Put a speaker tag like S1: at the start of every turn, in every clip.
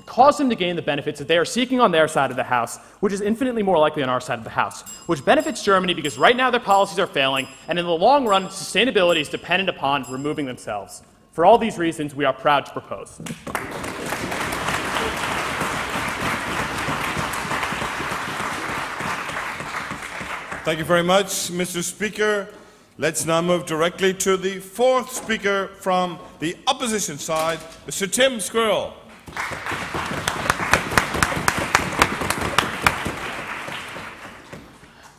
S1: cause them to gain the benefits that they are seeking on their side of the house, which is infinitely more likely on our side of the house, which benefits Germany because right now their policies are failing, and in the long run, sustainability is dependent upon removing themselves. For all these reasons, we are proud to propose.
S2: Thank you very much, Mr. Speaker. Let's now move directly to the fourth speaker from the opposition side, Mr. Tim Squirrell.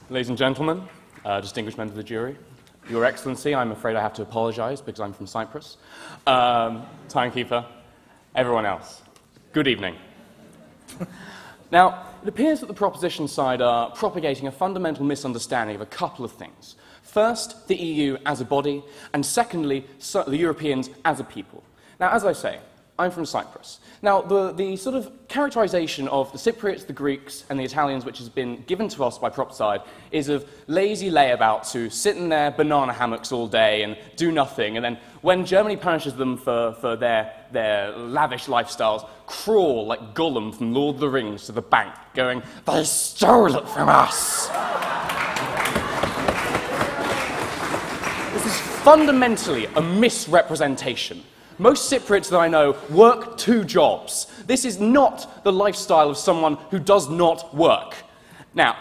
S3: Ladies and gentlemen, distinguished members of the jury, Your Excellency, I'm afraid I have to apologize because I'm from Cyprus. Timekeeper, everyone else, good evening. Now, it appears that the proposition side are propagating a fundamental misunderstanding of a couple of things. First, the EU as a body, and secondly, the Europeans as a people. Now, as I say, I'm from Cyprus. Now, the sort of characterization of the Cypriots, the Greeks, and the Italians, which has been given to us by prop side, is of lazy layabouts who sit in their banana hammocks all day and do nothing, and then when Germany punishes them for their lavish lifestyles, crawl like Gollum from Lord of the Rings to the bank, going, "They stole it from us!" This is fundamentally a misrepresentation. Most Cypriots that I know work 2 jobs. This is not the lifestyle of someone who does not work. Now,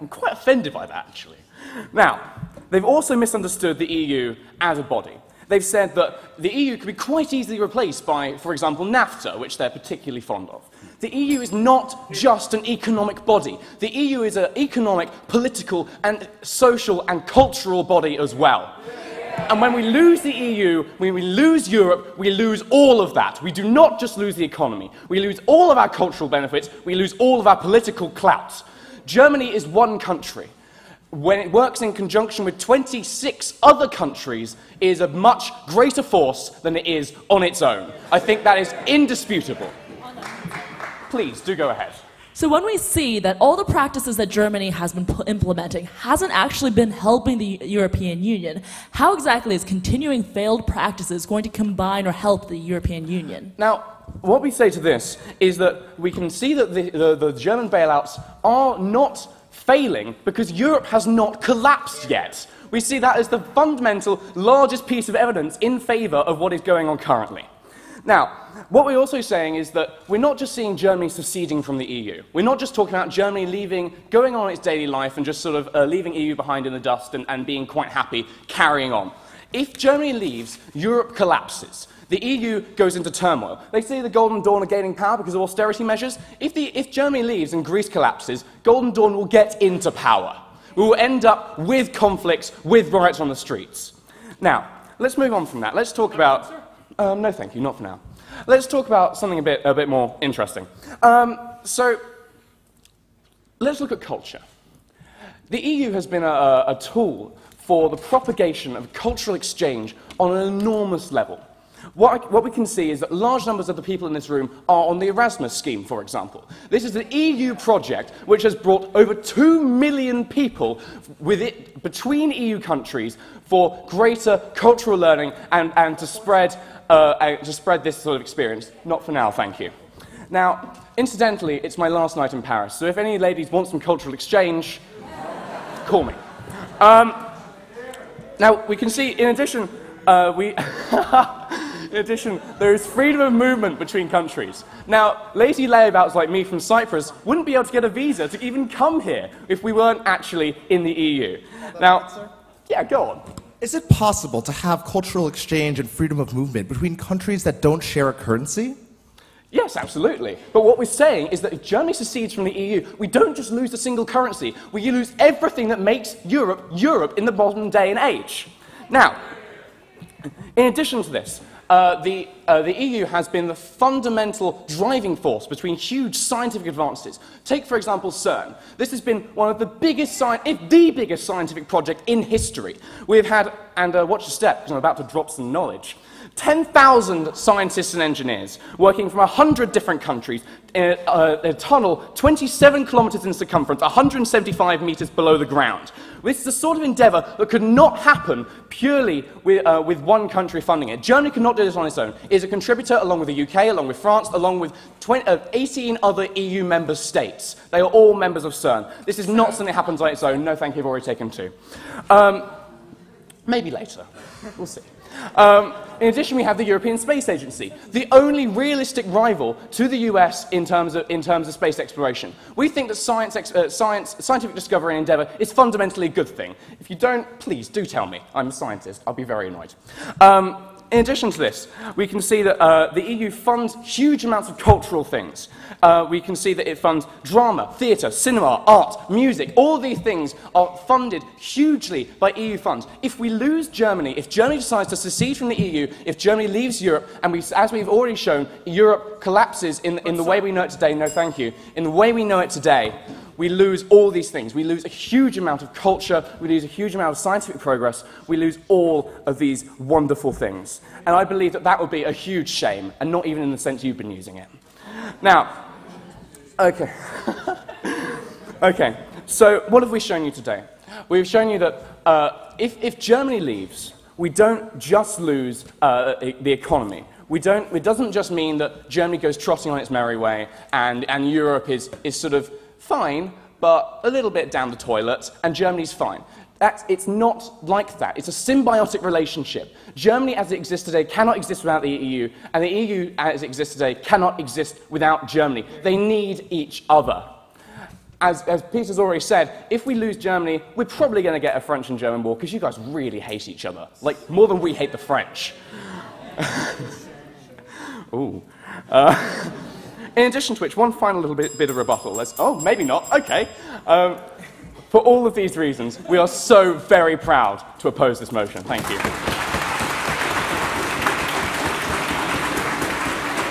S3: I'm quite offended by that, actually. Now, they've also misunderstood the EU as a body. They've said that the EU could be quite easily replaced by, for example, NAFTA, which they're particularly fond of. The EU is not just an economic body. The EU is an economic, political, and social and cultural body as well. And when we lose the EU, when we lose Europe, we lose all of that. We do not just lose the economy. We lose all of our cultural benefits. We lose all of our political clout. Germany is one country. When it works in conjunction with 26 other countries, it is a much greater force than it is on its own. I think that is indisputable. Please, do go ahead.
S4: So when we see that all the practices that Germany has been implementing hasn't actually been helping the European Union, how exactly is continuing failed practices going to combine or help the European Union?
S3: Now, what we say to this is that we can see that the German bailouts are not failing because Europe has not collapsed yet. We see that as the fundamental, largest piece of evidence in favour of what is going on currently. Now, what we're also saying is that we're not just seeing Germany seceding from the EU. We're not just talking about Germany leaving, going on its daily life and just sort of leaving EU behind in the dust and being quite happy, carrying on. If Germany leaves, Europe collapses. The EU goes into turmoil. They say the Golden Dawn are gaining power because of austerity measures. If Germany leaves and Greece collapses, Golden Dawn will get into power. We will end up with conflicts, with riots on the streets. Now, let's move on from that. Let's talk about... no, thank you, not for now. Let's talk about something a bit more interesting. So, let's look at culture. The EU has been a tool for the propagation of cultural exchange on an enormous level. What we can see is that large numbers of the people in this room are on the Erasmus scheme, for example. This is an EU project which has brought over 2 million people between EU countries for greater cultural learning and to spread this sort of experience. Not for now, thank you. Now, incidentally, it's my last night in Paris, so if any ladies want some cultural exchange, call me. Now, we can see, in addition, there is freedom of movement between countries. Now, lazy layabouts like me from Cyprus wouldn't be able to get a visa to even come here if we weren't actually in the EU. Now, yeah, go on.
S5: Is it possible to have cultural exchange and freedom of movement between countries that don't share a currency?
S3: Yes, absolutely. But what we're saying is that if Germany secedes from the EU, we don't just lose a single currency. We lose everything that makes Europe, Europe in the modern day and age. Now, in addition to this, the EU has been the fundamental driving force between huge scientific advances. Take, for example, CERN. This has been one of the biggest, if the biggest scientific project in history. We've had, and watch your step, because I'm about to drop some knowledge. 10,000 scientists and engineers working from 100 different countries in a tunnel 27 kilometers in circumference, 175 meters below the ground. This is the sort of endeavor that could not happen purely with one country funding it. Germany could not do this on its own. It is a contributor along with the UK, along with France, along with 18 other EU member states. They are all members of CERN. This is not something that happens on its own. No, thank you, I've already taken two. Maybe later. We'll see. In addition, we have the European Space Agency, the only realistic rival to the US in terms of space exploration. We think that scientific discovery and endeavor is fundamentally a good thing. If you don't, please do tell me. I'm a scientist. I'll be very annoyed. In addition to this, we can see that the EU funds huge amounts of cultural things. We can see that it funds drama, theatre, cinema, art, music. All these things are funded hugely by EU funds. If we lose Germany, if Germany decides to secede from the EU, if Germany leaves Europe, and as we've already shown, Europe collapses in the way we know it today, no thank you, in the way we know it today, we lose all these things. We lose a huge amount of culture, we lose a huge amount of scientific progress, we lose all of these wonderful things. And I believe that that would be a huge shame, and not even in the sense you've been using it. Now, okay. Okay, so what have we shown you today? We've shown you that if Germany leaves, we don't just lose the economy. It doesn't just mean that Germany goes trotting on its merry way and Europe is sort of fine, but a little bit down the toilet, and Germany's fine. It's not like that. It's a symbiotic relationship. Germany as it exists today cannot exist without the EU, and the EU as it exists today cannot exist without Germany. They need each other. As Peter's already said, if we lose Germany, we're probably going to get a French and German war, because you guys really hate each other. Like, more than we hate the French. Ooh. In addition to which, one final little bit of rebuttal. Oh, maybe not. Okay. For all of these reasons, we are so very proud to oppose this motion. Thank you.